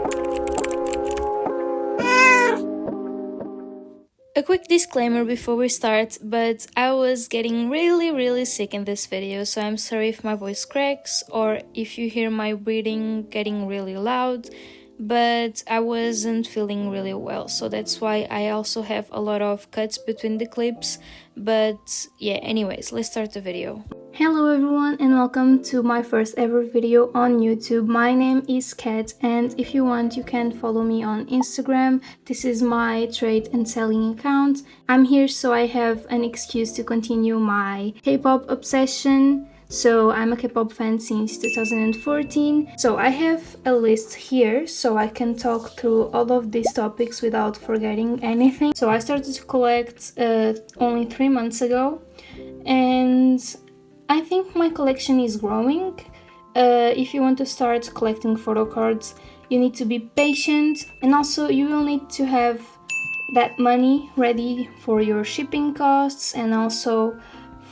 A quick disclaimer before we start, but I was getting really sick in this video, so I'm sorry if my voice cracks or if you hear my breathing getting really loud, but I wasn't feeling really well, so that's why I also have a lot of cuts between the clips. But yeah, anyways, let's start the video. Hello everyone and welcome to my first ever video on YouTube. My name is Kat, and if you want you can follow me on Instagram. This is my trade and selling account. I'm here so I have an excuse to continue my K-pop obsession. So I'm a K-pop fan since 2014. So I have a list here so I can talk through all of these topics without forgetting anything. So I started to collect only 3 months ago, and I think my collection is growing. If you want to start collecting photo cards, you need to be patient, and also you will need to have that money ready for your shipping costs and also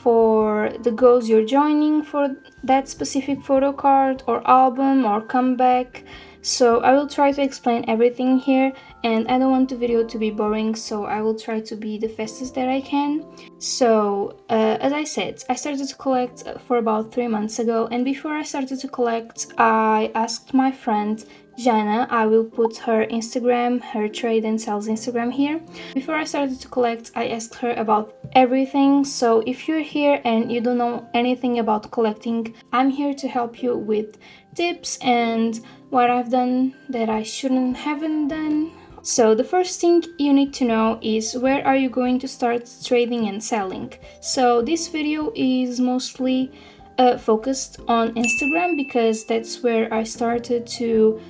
for the goals you're joining for that specific photo card or album or comeback. So I will try to explain everything here, and I don't want the video to be boring, so I will try to be the fastest that I can. So as I said, I started to collect for about 3 months ago, and before I started to collect I asked my friend Jana, I will put her Instagram, her trade and sales Instagram here. Before I started to collect, I asked her about everything, so if you're here and you don't know anything about collecting, I'm here to help you with tips and what I've done that I shouldn't haven't done. So the first thing you need to know is where are you going to start trading and selling. So this video is mostly focused on Instagram because that's where I started to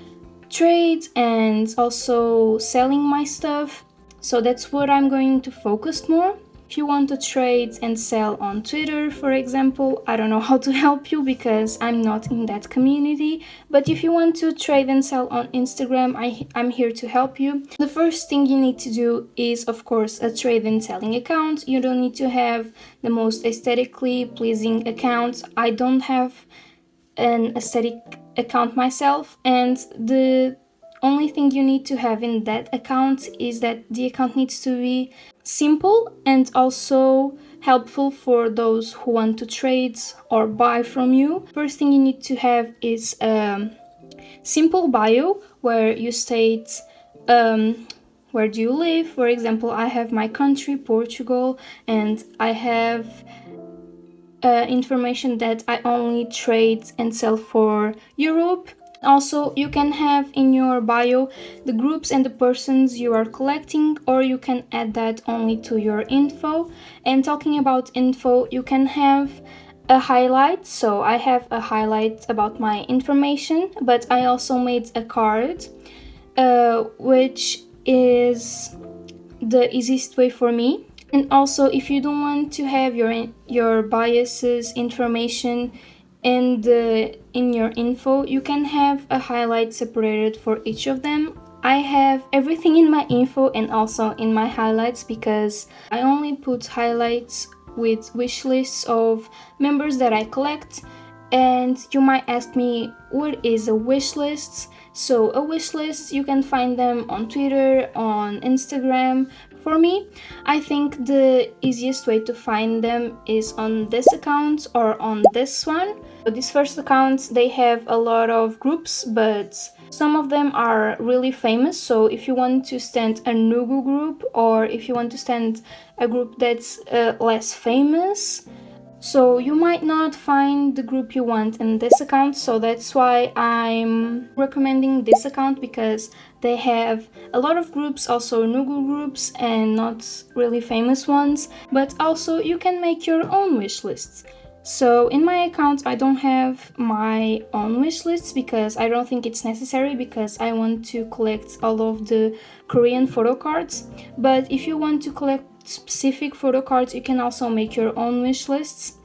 trade and also selling my stuff, so that's what I'm going to focus more. If you want to trade and sell on Twitter, for example, I don't know how to help you because I'm not in that community, but if you want to trade and sell on Instagram, I'm here to help you. The first thing you need to do is, of course, a trade and selling account. You don't need to have the most aesthetically pleasing account. I don't have an aesthetic account myself, and the only thing you need to have in that account is that the account needs to be simple and also helpful for those who want to trade or buy from you. First thing you need to have is a simple bio where you state where do you live. For example, I have my country, Portugal, and I have information that I only trade and sell for Europe. Also, you can have in your bio the groups and the persons you are collecting, or you can add that only to your info. And talking about info, you can have a highlight. So I have a highlight about my information, but I also made a card, which is the easiest way for me. And also, if you don't want to have your biases information in your info, you can have a highlight separated for each of them. I have everything in my info and also in my highlights because I only put highlights with wish lists of members that I collect. And you might ask me, what is a wish list? So a wish list, you can find them on Twitter, on Instagram. For me, I think the easiest way to find them is on this account or on this one. This first account, they have a lot of groups, but some of them are really famous. So if you want to stand a Nugu group, or if you want to stand a group that's less famous, so you might not find the group you want in this account. So that's why I'm recommending this account, because they have a lot of groups, also Nugu groups, and not really famous ones. But also you can make your own wish lists. So in my account, I don't have my own wish lists because I don't think it's necessary, because I want to collect all of the Korean photo cards. But if you want to collect specific photo cards, you can also make your own wish lists.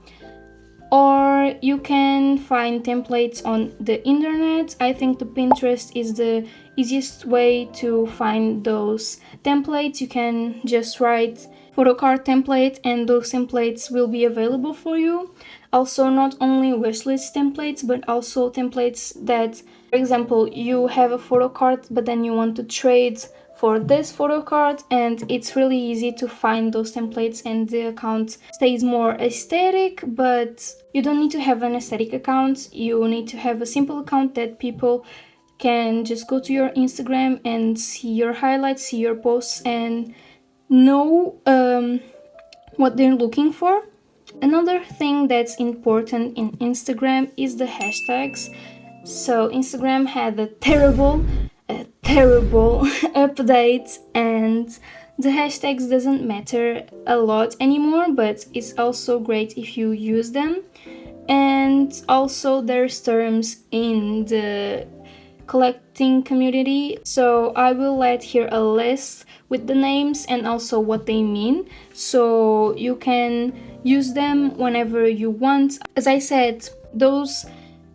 or you can find templates on the internet. I think the Pinterest is the easiest way to find those templates. You can just write photocard template and those templates will be available for you. Also, not only wishlist templates, but also templates that, for example, you have a photocard but then you want to trade for this photocard, and it's really easy to find those templates and the account stays more aesthetic. But you don't need to have an aesthetic account, you need to have a simple account that people can just go to your Instagram and see your highlights, see your posts, and know what they're looking for. Another thing that's important in Instagram is the hashtags. So Instagram had a terrible update, and the hashtags doesn't matter a lot anymore, but it's also great if you use them. And also there's terms in the collecting community, so I will let here a list with the names and also what they mean, so you can use them whenever you want. As I said, those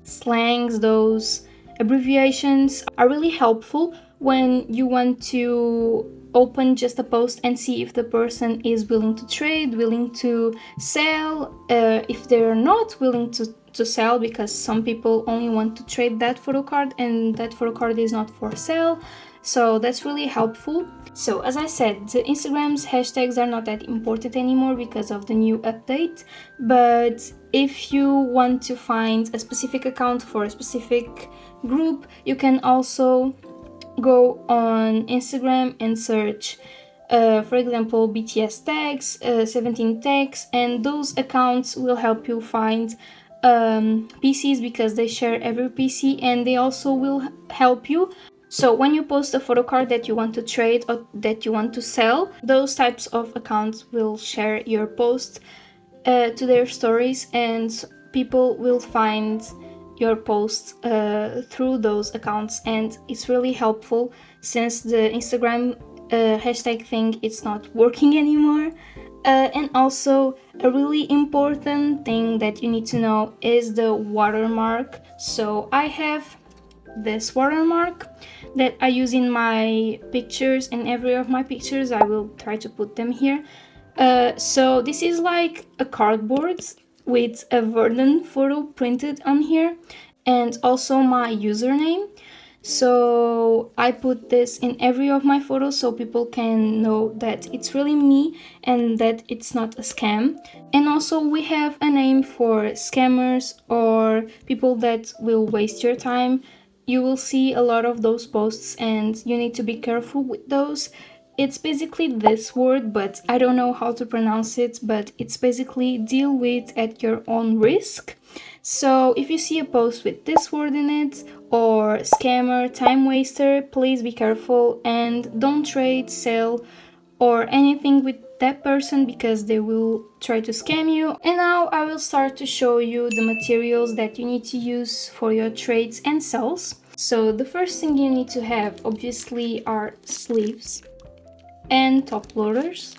slangs, those abbreviations are really helpful when you want to open just a post and see if the person is willing to trade, willing to sell, if they're not willing to sell, because some people only want to trade that photo card and that photo card is not for sale. So that's really helpful. So as I said, the Instagram's hashtags are not that important anymore because of the new update, but if you want to find a specific account for a specific group, you can also go on Instagram and search for example BTS tags, 17 tags, and those accounts will help you find PCs because they share every PC, and they also will help you. So when you post a photo card that you want to trade or that you want to sell, those types of accounts will share your post to their stories, and people will find your posts through those accounts, and it's really helpful since the Instagram hashtag thing it's not working anymore. And also a really important thing that you need to know is the watermark. So I have this watermark that I use in my pictures, and every of my pictures I will try to put them here. So this is like a cardboard with a Verdant photo printed on here, and also my username. So I put this in every of my photos so people can know that it's really me and that it's not a scam. And also we have a name for scammers or people that will waste your time. You will see a lot of those posts and you need to be careful with those. It's basically this word, but I don't know how to pronounce it, but it's basically deal with at your own risk. So if you see a post with this word in it, or scammer, time waster, please be careful and don't trade, sell, or anything with that person because they will try to scam you. And now I will start to show you the materials that you need to use for your trades and sells. So the first thing you need to have obviously are sleeves and top loaders.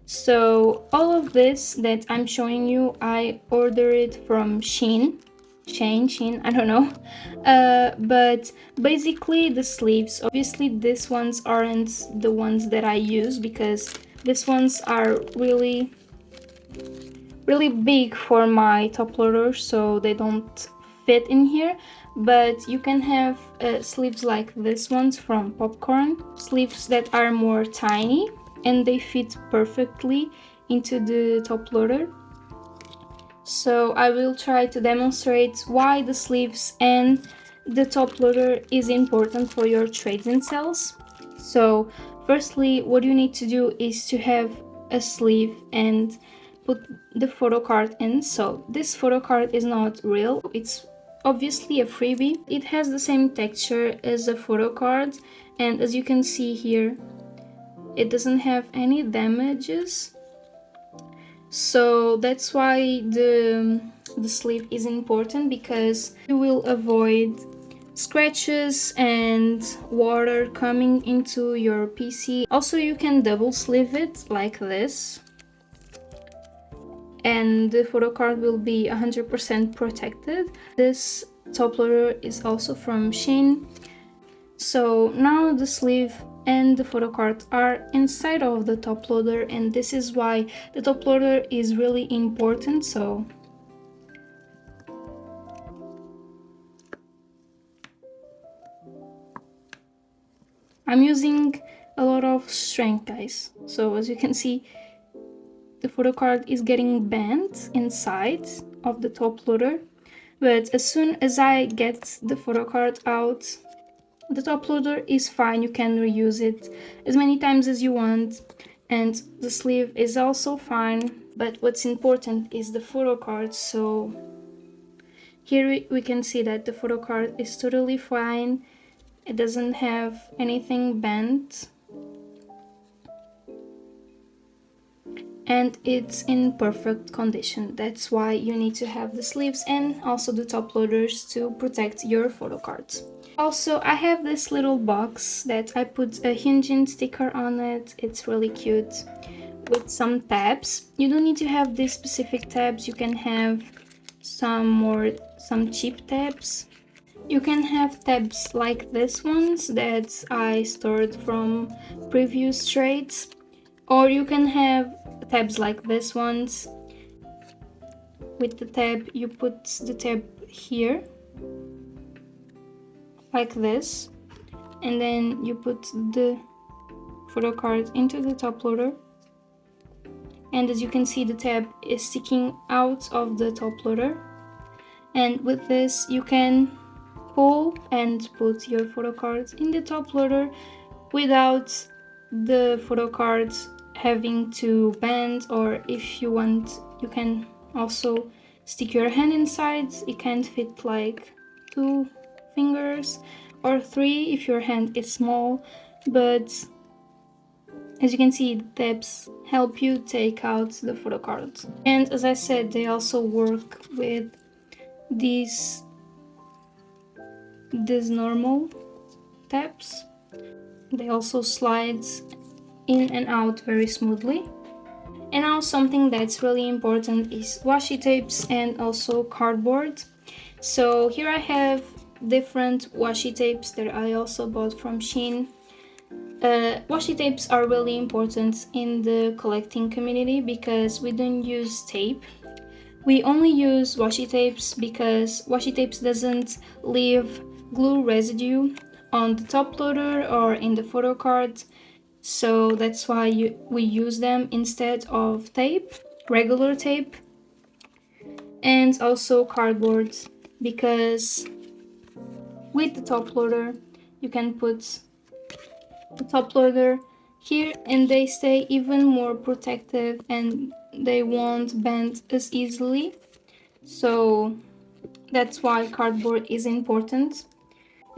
So all of this that I'm showing you, I ordered it from Shein, I don't know. But basically the sleeves, obviously these ones aren't the ones that I use because these ones are really big for my top loader, so they don't fit in here. But you can have sleeves like this ones from Popcorn, sleeves that are more tiny and they fit perfectly into the top loader. So I will try to demonstrate why the sleeves and the top loader is important for your trades and sales. So firstly, what you need to do is to have a sleeve and put the photo card in. So this photo card is not real, it's obviously a freebie. It has the same texture as a photo card, and as you can see here, it doesn't have any damages. So that's why the sleeve is important, because you will avoid scratches and water coming into your PC. Also, you can double sleeve it like this, and the photo card will be 100% protected. This top loader is also from Shein. So now the sleeve and the photo card are inside of the top loader, and this is why the top loader is really important. So I'm using a lot of strength, guys. So as you can see, the photo card is getting bent inside of the top loader, but as soon as I get the photo card out, the top loader is fine. You can reuse it as many times as you want, and the sleeve is also fine. But what's important is the photo card. So here we can see that the photo card is totally fine. It doesn't have anything bent, and it's in perfect condition. That's why you need to have the sleeves and also the top loaders to protect your photo cards. Also, I have this little box that I put a Hyunjin sticker on it. It's really cute, with some tabs. You don't need to have these specific tabs. You can have some cheap tabs. You can have tabs like this ones that I stored from previous trades, or you can have tabs like this ones. With the tab, you put the tab here like this, and then you put the photo card into the top loader, and as you can see, the tab is sticking out of the top loader, and with this you can pull and put your photo cards in the top loader without the photo cards having to bend, or if you want, you can also stick your hand inside. It can fit like 2 fingers or 3 if your hand is small, but as you can see, the tabs help you take out the photo cards. And as I said, they also work with these normal tabs. They also slide in and out very smoothly. And now something that's really important is washi tapes and also cardboard. So here I have different washi tapes that I also bought from Shein. Washi tapes are really important in the collecting community because we don't use tape. We only use washi tapes because washi tapes doesn't leave glue residue on the top loader or in the photo card. So that's why we use them instead of tape, regular tape, and also cardboard, because with the top loader you can put the top loader here and they stay even more protective and they won't bend as easily. So that's why cardboard is important.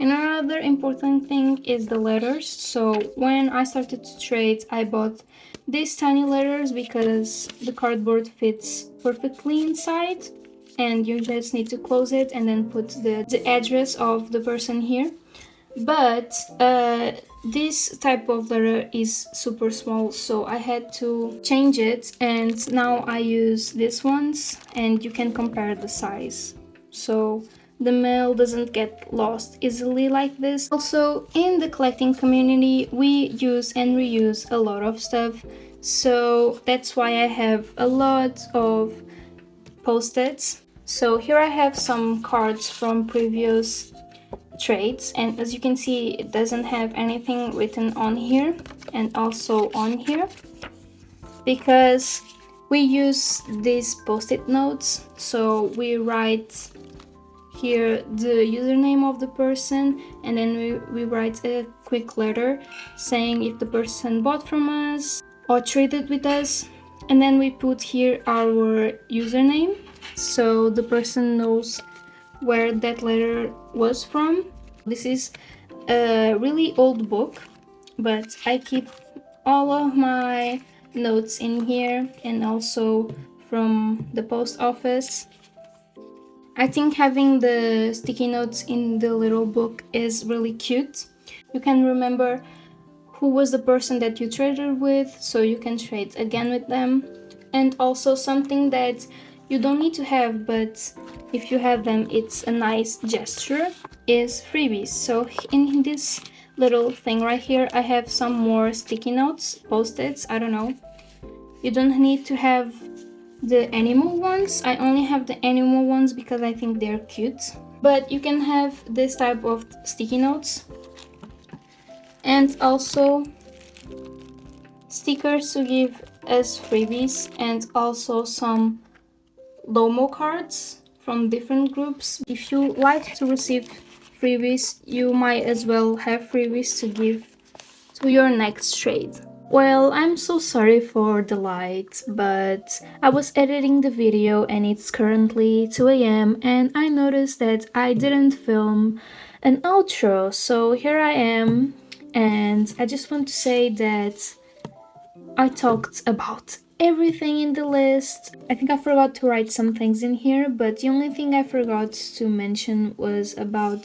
And another important thing is the letters. So when I started to trade, I bought these tiny letters because the cardboard fits perfectly inside and you just need to close it and then put the address of the person here. But this type of letter is super small, so I had to change it, and now I use these ones and you can compare the size. So the mail doesn't get lost easily like this. Also, in the collecting community, we use and reuse a lot of stuff. So that's why I have a lot of post-its. So here I have some cards from previous trades, and as you can see, it doesn't have anything written on here and also on here because we use these post-it notes. So we write here the username of the person, and then we write a quick letter saying if the person bought from us or traded with us, and then we put here our username so the person knows where that letter was from. This is a really old book, but I keep all of my notes in here and also from the post office. I think having the sticky notes in the little book is really cute. You can remember who was the person that you traded with, so you can trade again with them. And also something that you don't need to have, but if you have them, it's a nice gesture, is freebies. So in this little thing right here, I have some more sticky notes, post-its, I don't know. You don't need to have the animal ones. I only have the animal ones because I think they're cute. But you can have this type of sticky notes. And also stickers to give as freebies, and also some Lomo cards from different groups. If you like to receive freebies, you might as well have freebies to give to your next trade. Well, I'm so sorry for the light, but I was editing the video and it's currently 2 a.m. and I noticed that I didn't film an outro, so here I am, and I just want to say that I talked about everything in the list. I think I forgot to write some things in here, but the only thing I forgot to mention was about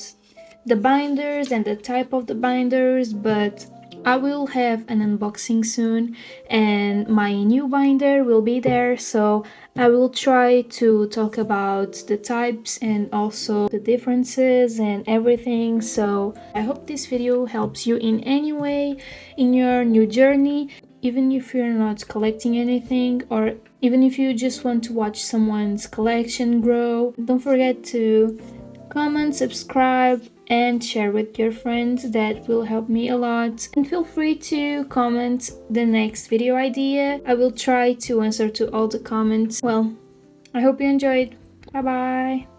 the binders and the type of the binders, but I will have an unboxing soon and my new binder will be there, so I will try to talk about the types and also the differences and everything. So I hope this video helps you in any way in your new journey. Even if you're not collecting anything, or even if you just want to watch someone's collection grow, don't forget to comment, subscribe, and share with your friends. That will help me a lot. And feel free to comment the next video idea. I will try to answer to all the comments. Well, I hope you enjoyed. Bye bye.